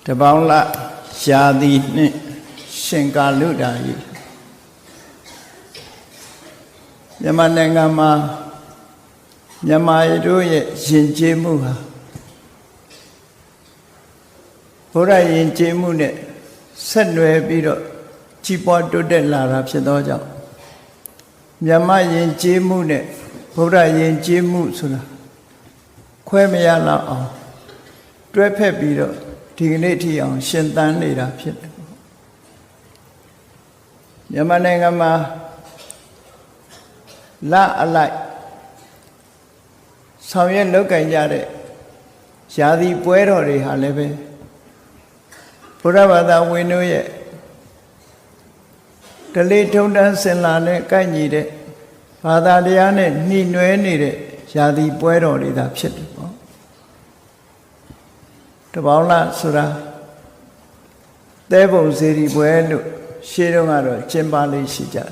တပေါင်းလရှားသည်နှင့်ရှင်ကာလုဒာယီမြန်မာနိုင်ငံမှာမြန်မာတို့ရဲ့ယဉ်ကျေးမှုဟာဘုရားယဉ်ကျေးမှုနဲ့ဆက်နွယ်ပြီးတော့ကြီးပွားတိုးတက်လာတာဖြစ်သောကြောင့်မြန်မာယဉ်ကျေးမှုနဲ့ဘုရားယဉ်ကျေးမှုဆိုတာခွဲမရလောက်အောင်တွဲဖက်ပြီးတော့ဒီကနေ့ထိအောင်ရှင်သန်နေတာဖြစ်တယ်မြန်မာနိုင်ငံမှာလအလိုက်ဆောင်ရွက်လုပ်ကင်ကြတဲ့ယာတိပွဲတော်တွေဟာလည်းပဲဘုရားဘာသာဝင်တို့ရဲ့ဓလေ့ထုံးတမ်းစင်လာနဲ့ကိုက်ညီတဲ့ဘာသာတရားနဲ့နှိမ့်နွယ်နေတဲ့ယာတိပွဲတော်တွေသာဖြစ်တယ်ပေါ့တပေါင်းလဆိုတာသဲပုံစေတီပွဲလို့ရှေးတုန်းကတော့ကျင်းပလေးရှိကြတယ်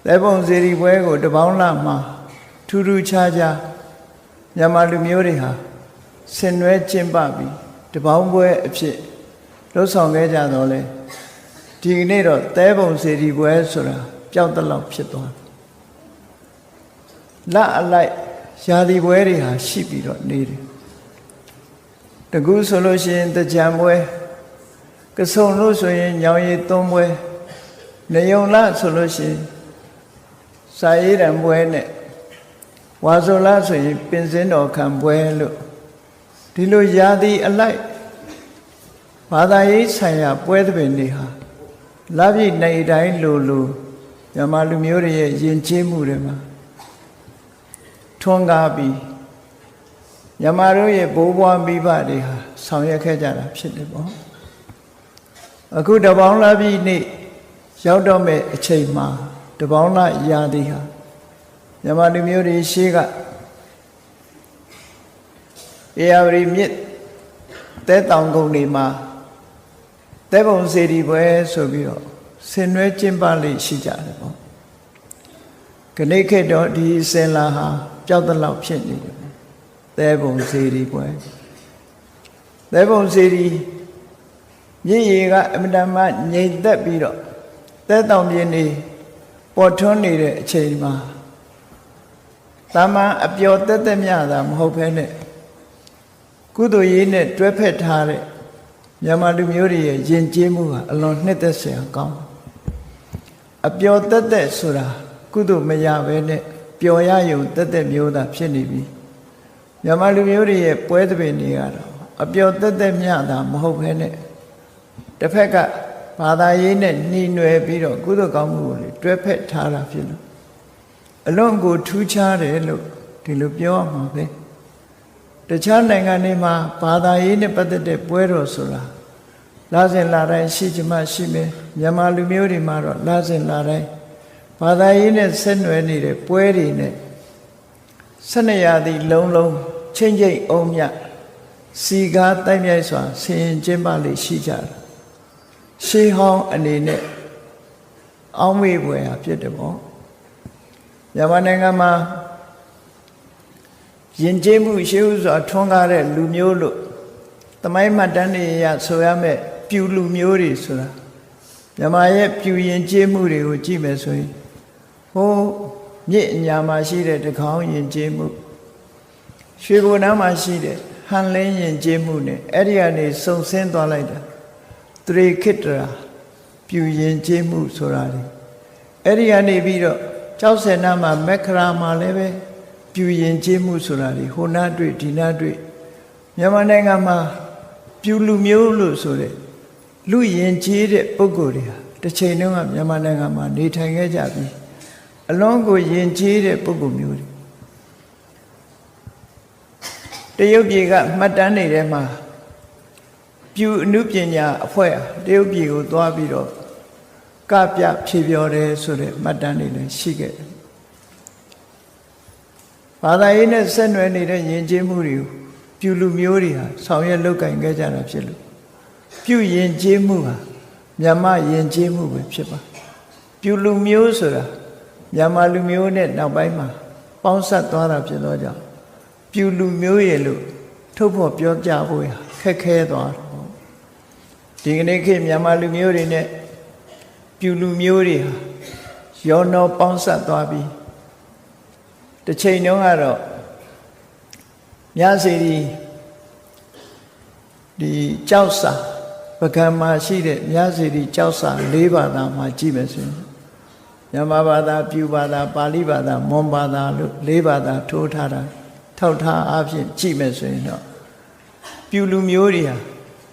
သဲပုံစေတီပွဲကိုတပေါင်းလမှာထူးထူးခြားခြားမြန်မာလူမျိုးတွေဟာဆင်နွှဲကျင်းပပြီးတပေါင်းပွဲအဖြစ်လှုပ်ဆောင်ခဲ့ကြတော့လေဒီကနေ့တော့သဲပုံစေတီပွဲဆိုတာပျောက်တလောက်ဖြစ်သွားတယ်လအလိုက်ယာတိပွဲတွေဟာရှိပြီးတော့နေတယ်တကူဆိုလို့ရှိရင်တကြံပွဲကစုံလို့ဆိုရင်ညောင်ရည်သုံးပွဲနေုံလဆိုလို့ရှိရင်စာရေးတံပွဲနဲ့ဝါဆိုလဆိုရင်ပင်စင်းတော်ခံပွဲလို့ဒီလိုယာတိအလိုက်ဘာသာရေးဆိုင်ရာပွဲသဘင်တွေဟာလပြည့်နေတိုင်းလိုမြန်မာလူမျိုးတွေရဲ့ယဉ်ကျေးမှုတွေမှာထွန်းကားပြီးမြန်မာတို့ရဲ့ဘိုးဘွားမိဘတွေဟာဆောင်ရွက်ခဲ့ကြတာဖြစ်တယ်ပေါ့အခုတပေါင်းလပြည့်နေ့ရောက်တော့မဲ့အချိန်မှာတပေါင်းလရာသီဟာမြန်မာလူမျိုးတွေရှေးကဧရာဝတီမြစ်သဲတောင်ကုန်းတွေမှာသဲပုံစေတီပွဲဆိုပြီးတော့ဆင်နွှဲကျင်းပလေးရှိကြတယ်ပေါ့ခဏခေတ်တော့ဒီစင်လာဟာပျောက်တလောက်ဖြစ်နေတယ်သဲပုံစေတီပွဲသဲပုံစေတီမြစ်ရေကအမြဲတမ်းငြိမ်သက်ပြီးတော့သဲတောင်ပြင်းနေပေါ်ထွန်းနေတဲ့အချိန်မှာတာမန်အပျော်တက်တက်မြတာမဟုတ်ဘဲနဲ့ကုသိုလ်ရေးနဲ့တွဲဖက်ထားတဲ့မြန်မာလူမျိုးတွေရဲ့ယဉ်ကျေးမှုဟာအလွန်နှစ်သက်စရာကောင်းအပျော်တက်တက်ဆိုတာကုသိုလ်မရဘဲနဲ့ပျော်ရယုံတက်တက်မျိုးသာဖြစ်နေပြီမြန်မာလူမျိုးတွေရဲ့ပွဲသဘင်တွေကတော့အပျော်တက်တက်မြတာမဟုတ်ဘဲနဲ့တစ်ဖက်ကဘာသာရေးနဲ့နှီးနွယ်ပြီးတော့ကုသိုလ်ကောင်းမှုကိုတွဲဖက်ထားတာဖြစ်လို့အလွန်ကိုထူးခြားတယ်လို့ဒီလိုပြောရမှာပဲတခြားနိုင်ငံတွေမှာဘာသာရေးနဲ့ပတ်သက်တဲ့ပွဲတော်ဆိုတာလာစဉ်လာတိုင်းရှိချင်မှရှိမယ်မြန်မာလူမျိုးတွေမှာတော့လာစဉ်လာတိုင်းဘာသာရေးနဲ့ဆက်နွယ်နေတဲ့ပွဲတွေနဲ့12ရာသီလုံးလုံးချင်းချင်းအောင်မြစီကားတိုက်မြိုက်စွာဆင်ရင်ကျင်းပလေးရှိကြတယ်ရှေးဟောင်းအနေနဲ့အောင်းမေ့ပွဲဟာဖြစ်တယ်ပေါ့မြန်မာနိုင်ငံမှာယဉ်ကျေးမှုရှေးဥစွာထွန်းကားတဲ့လူမျိုးလို့သမိုင်းမှတ်တမ်းတွေရဆိုရမယ်ပြူလူမျိုးတွေဆိုတာမြန်မာရဲ့ပြူယဉ်ကျေးမှုတွေကိုကြည့်မယ်ဆိုရင်ဟိုမြစ်အညာမှာရှိတဲ့တကောင်းယဉ်ကျေးမှုရွှေဘိုနားမှာရှိတဲ့ဟန်လင်းယဉ်ကျေးမှုနဲ့အဲ့ဒီကနေစုံဆင်းသွားလိုက်တာတရေခိတရာပြူယဉ်ကျေးမှုဆိုတာလေအဲ့ဒီကနေပြီးတော့ကျောက်ဆယ်နားမှာမက္ခရာမှာလည်းပဲပြူယဉ်ကျေးမှုဆိုတာလေဟိုနားတွေ့ဒီနားတွေ့မြန်မာနိုင်ငံမှာပြူလူမျိုးလို့ဆိုတဲ့လူယဉ်ကျေးတဲ့ပုဂ္ဂိုလ်တွေဟာတစ်ချိန်တုန်းကမြန်မာနိုင်ငံမှာနေထိုင်ခဲ့ကြပြီးအလွန်ကိုယဉ်ကျေးတဲ့ပုဂ္ဂိုလ်မျိုးတွေတရုတ်ပြည်ကမှတ်တမ်းတွေထဲမှာပြူအနုပညာအဖွဲ့တရုတ်ပြည်ကိုသွားပြီးတော့ကပြဖြေပြောတယ်ဆိုတဲ့မှတ်တမ်းတွေလည်းရှိခဲ့တယ်ဘာသာရေးနဲ့ဆက်နွယ်နေတဲ့ယဉ်ကျေးမှုတွေကိုပြူလူမျိုးတွေဟာဆောင်ရွက်လုပ်ကင်ခဲ့ကြတာဖြစ်လို့ပြူယဉ်ကျေးမှုဟာမြန်မာယဉ်ကျေးမှုပဲဖြစ်ပါပြူလူမျိုးဆိုတာမြန်မာလူမျိုးနဲ့နောက်ပိုင်းမှာပေါင်းစပ်သွားတာဖြစ်သောကြောင့်ပြူလူမျိုးရဲ့လို့ထုတ်ဖို့ပြောကြဖို့ရ ခက်ခဲသွားတယ်ပေါ့ဒီကနေ့ခေတ်မြန်မာလူမျိုးတွေနဲ့ပြူလူမျိုးတွေဟာရောနှောပေါင်းစပ်သွားပြီးတစ်ချိန်တုန်းကတော့မြစီဒီကြောက်စာပကံမှာရှိတဲ့မြစီဒီကြောက်စာ၄ဘာသာမှာကြည့်မယ်ဆိုရင်မြန်မာဘာသာပြူဘာသာပါဠိဘာသာမွန်ဘာသာလို့၄ဘာသာထိုးထားတာထောက်ထားအဖြစ်ကြည့်မယ်ဆိုရင်တော့ပြူလူမျိုးတွေဟာ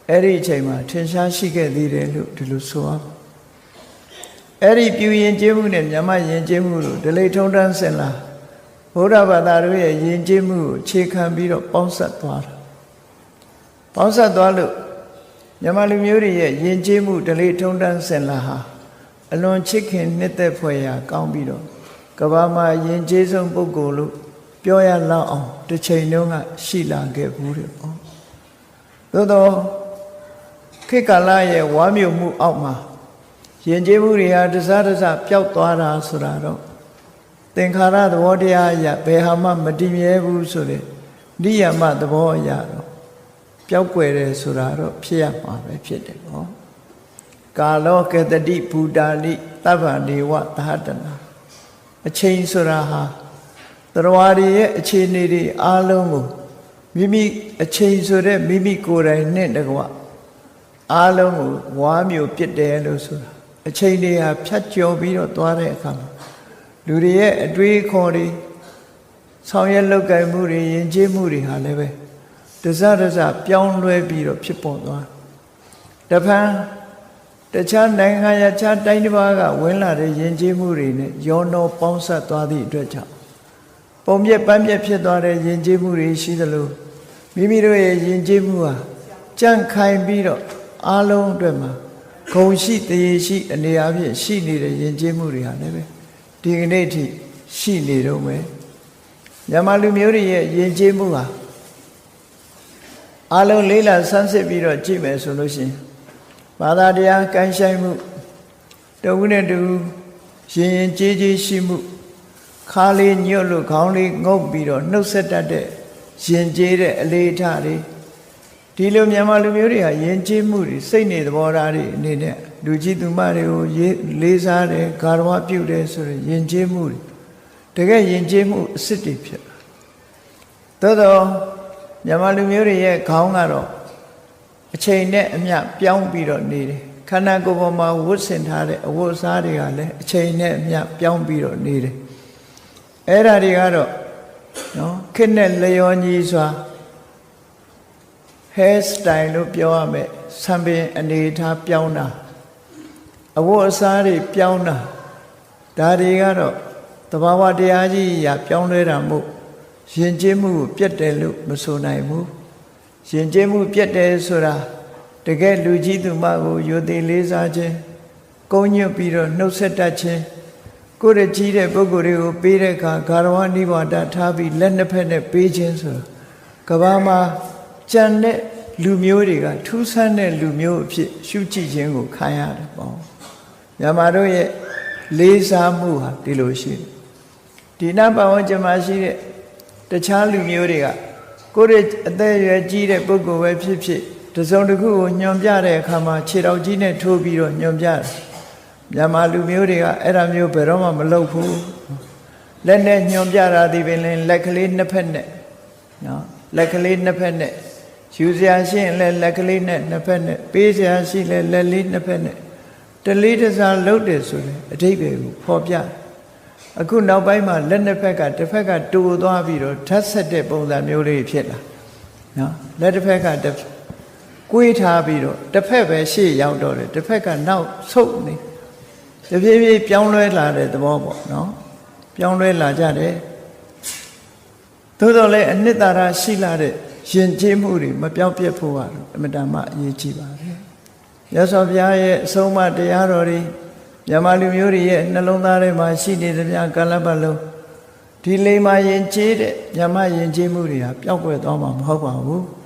အဲ့ဒီအချိန်မှာထင်ရှားရှိခဲ့သေးတယ်လို့ဒီလိုဆိုအောင်အဲ့ဒီပြူရင်ကျေးမှုနဲ့မြန်မာယဉ်ကျေးမှုတို့ဒလိထုံးတန်းစင်လာဗုဒ္ဓဘာသာတို့ရဲ့ယဉ်ကျေးမှုကိုခြေခံပြီးတော့ပေါင်းစပ်သွားတာပေါင်းစပ်သွားလို့မြန်မာလူမျိုးတွေရဲ့ယဉ်ကျေးမှုဒလိထုံးတန်းစင်လာဟာအလွန်ချစ်ခင်နှစ်သက်ဖွယ်ရာကောင်းပြီးတော့ကမ္ဘာမှာယဉ်ကျေးဆုံးပုဂ္ဂိုလ်လို့ပြောရလောက်အောင်တစ်ချိန်တုန်းကရှိလာခဲ့ဘူးတဲ့ပေါ့သို့တော့ခေတ်ကာလရဲ့ဝါမျိုးမှုအောက်မှာယဉ်ကျေးမှုတွေဟာတစားတစားပျောက်သွားတာဆိုတာတော့သင်္ခါရသဘောတရားအရဘယ်ဟာမှမတည်မြဲဘူးဆိုတဲ့နိယမသဘောအရတော့ပျောက်ကွယ်တယ်ဆိုတာတော့ဖြစ်ရမှာပဲဖြစ်တယ်ပေါ့ကာလောကတတိဘူတာလိသဗ္ဗနေဝသဟတနာအချိန်ဆိုတာဟာသရဝါတွေရဲ့အခြေအနေတွေအားလုံးကိုမိမိအချိန်ဆိုတဲ့မိမိကိုယ်တိုင်နဲ့တကွအားလုံးကိုဝါမျိုးပြစ်တယ်လို့ဆိုတာအချိန်တွေဟာဖြတ်ကျော်ပြီးတော့သွားတဲ့အခါမှာလူတွေရဲ့အတွေးခေါ်တွေဆောင်ရွက်လုပ်ကိုင်မှုတွေယဉ်ကျေးမှုတွေဟာလည်းပဲတစပြောင်းလဲပြီးတော့ဖြစ်ပေါ်သွားတဖန်တခြားနိုင်ငံရခြားတိုင်းတစ်ပါးကဝင်လာတဲ့ယဉ်ကျေးမှုတွေနဲ့ရောနှောပေါင်းစပ်သွားသည့်အတွက်ကြောင့်ပုံပြက်ပန်းပြက်ဖြစ်သွားတဲ့ယဉ်ကျေးမှုတွေရှိသလိုမိမိတို့ရဲ့ယဉ်ကျေးမှုဟာကြန့်ခိုင်ပြီးတော့အားလုံးအတွက်မှာဂုဏ်ရှိတရေရှိအနေအချင်းရှိနေတဲ့ယဉ်ကျေးမှုတွေဟာလည်းပဲဒီကနေ့ထိရှိနေတော့မယ်မြန်မာလူမျိုးတွေရဲ့ယဉ်ကျေးမှုဟာအားလုံးလေးလာဆန်းစစ်ပြီးတော့ကြည့်မယ်ဆိုလို့ရှိရင်ဘာသာတရားကိုင်းဆိုင်မှုတဝုနဲ့တူရင်ကျေးရှိမှုခါလေးညွတ်လို့ခေါင်းလေးငုပ်ပြီးတော့နှုတ်ဆက်တတ်တဲ့ရင်ကျေးတဲ့အလေးထားတွေဒီလိုမြန်မာလူမျိုးတွေဟာယဉ်ကျေးမှုတွေစိတ်နေသဘောထားတွေအနေနဲ့လူကြီးသူမတွေကိုလေးစားတယ်ဂါရဝပြုတယ်ဆိုရင်ယဉ်ကျေးမှုတွေတကယ်ယဉ်ကျေးမှုအစစ်တွေဖြစ်သို့တော့မြန်မာလူမျိုးတွေရဲ့ခေါင်းကတော့အချိန်နဲ့အမျှပြောင်းပြီးတော့နေတယ်ခန္ဓာကိုယ်ပေါ်မှာဝတ်ဆင်ထားတဲ့အဝတ်အစားတွေကလည်းအချိန်နဲ့အမျှပြောင်းပြီးတော့နေတယ်အဲ့ဒါတွေကတော့နော်ခေတ်နဲ့လျော်ညီစွာhair style လို့ပြောရမယ်ဆံပင်အနေထားပြောင်းတာအဝတ်အစားတွေပြောင်းတာဒါတွေကတော့သဘာဝတရားကြီးရာပြောင်းလဲတာမို့ယဉ်ကျေးမှုကိုပြတ်တယ်လို့မဆိုနိုင်ဘူးယဉ်ကျေးမှုပြတ်တယ်ဆိုတာတကယ်လူကြီးသူမကိုယိုသေးလေးစားခြင်းကုန်းညွတ်ပြီးတော့နှုတ်ဆက်တတ်ခြင်းကိုယ်ရကြီးတဲ့ပုဂ္ဂိုလ်တွေကိုပေးတဲ့အခါဂါရဝနိဗ္ဗာဒထားပြီးလက်နှစ်ဖက်နဲ့ပေးခြင်းဆိုတာကမ္ဘာမှာကြံတဲ့လူမျိုးတွေကထူးဆန်းတဲ့လူမျိုးအဖြစ်ရှုကြည့်ခြင်းကိုခံရတယ်ပေါ့မြန်မာတို့ရဲ့လေးစားမှုဟာဒီလိုရှိတယ်ဒီနာပတ်ဝန်းကျင်မှာရှိတဲ့တခြားလူမျိုးတွေကကိုယ့်ရဲ့အသက်အရွယ်ကြီးတဲ့ပုဂ္ဂိုလ်ပဲဖြစ်ဖြစ်တစုံတစ်ခုကိုညွန်ပြတဲ့အခါမှာခြေတော်ကြီးနဲ့ထိုးပြီးတော့ညွန်ပြတယ်မြန်မာလူမျိုးတွေကအဲ့ဒါမျိုးဘယ်တော့မှမလုပ်ဘူးလက်နဲ့ညွန်ပြတာဒီပင်လက်ကလေးနှစ်ဖက်နဲ့နော်လက်ကလေးနှစ်ဖက်နဲ့ယူစရာရှိရင်လည်းလက်ကလေးနဲ့နှစ်ဖက်နဲ့ပေးစရာရှိလည်းလက်လေးနှစ်ဖက်နဲ့တလေးတစားလှုပ်တယ်ဆိုရင်အဓိပ္ပာယ်ကိုဖော်ပြအခုနောက်ပိုင်းမှာလက်နှစ်ဖက်ကတစ်ဖက်ကတူသွားပြီးတော့ဓာတ်ဆက်တဲ့ပုံစံမျိုးလေးဖြစ်လာနော်လက်တစ်ဖက်ကကွေးထားပြီးတော့တစ်ဖက်ပဲရှေ့ရောက်တော့တယ်တစ်ဖက်ကနောက်ဆုတ်နေတဖြည်းဖြည်းပြောင်းလဲလာတဲ့သဘောပေါ့နော်ပြောင်းလဲလာကြတယ်သို့တော်လည်းအနှစ်သာရရှိလာတဲ့ယဉ်ကျေးမှုတွေမပြောင်းပြတ်ဖို့ကတော့အမတန်မှအရေးကြီးပါတယ်မြတ်စွာဘုရားရဲ့အဆုံးအမတရားတော်တွေမြန်မာလူမျိုးတွေရဲ့နှလုံးသားထဲမှာရှိနေသမျှကာလပတ်လုံးဒီလိမ္မာယဉ်ကျေးတဲ့မြန်မာယဉ်ကျေးမှုတွေဟာပျောက်ကွယ်သွားမှာမဟုတ်ပါဘူး